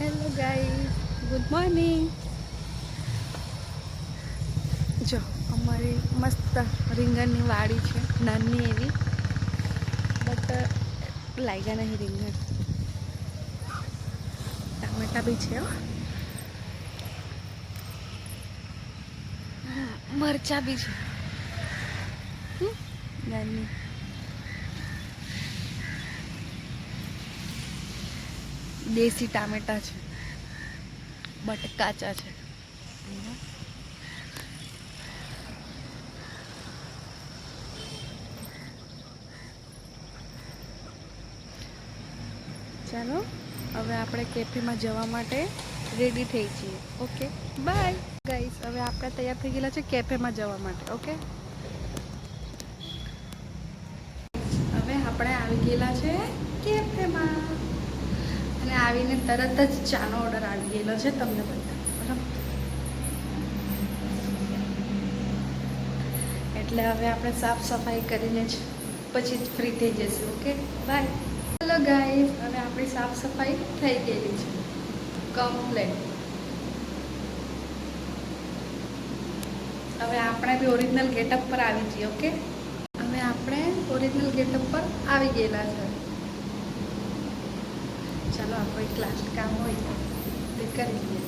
Hello guys, good morning. જો અમારી મસ્ત રીંગણની વાડી છે, નાની એવી, બટ લાગ્યા નહીં રીંગણ. ટામેટા બી છે, મરચા બી છે, નાની. દેશી ટામેટા છે, બટ કાચા છે. ચાલો હવે આપણે કેફેમાં જવા માટે રેડી થઈ છીએ. Okay, bye guys. હવે આપણે તૈયાર થઈ ગયેલા છે કેફેમાં જવા માટે. ઓકે, હવે આપણે આવી ગયેલા છે કેફેમાં અને આવીને તરત જ ચાનો ઓર્ડર આવી ગયેલો છે તમને બધા, બરાબર? એટલે હવે આપણે સાફ સફાઈ કરીને જ પછી જ ફ્રી થઈ જઈશું. Okay, by. હેલો ગાઈસ, હવે આપણી સાફ સફાઈ થઈ ગયેલી છે કમ્પ્લેટ. હવે આપણે બી ઓરિજિનલ ગેટઅપ પર આવી જઈએ. ઓકે, હવે આપણે ઓરિજિનલ ગેટઅપ પર આવી ગયેલા છે. ચાલો, આપણું એક લાસ્ટ કામ હોય તે કરી લઈએ.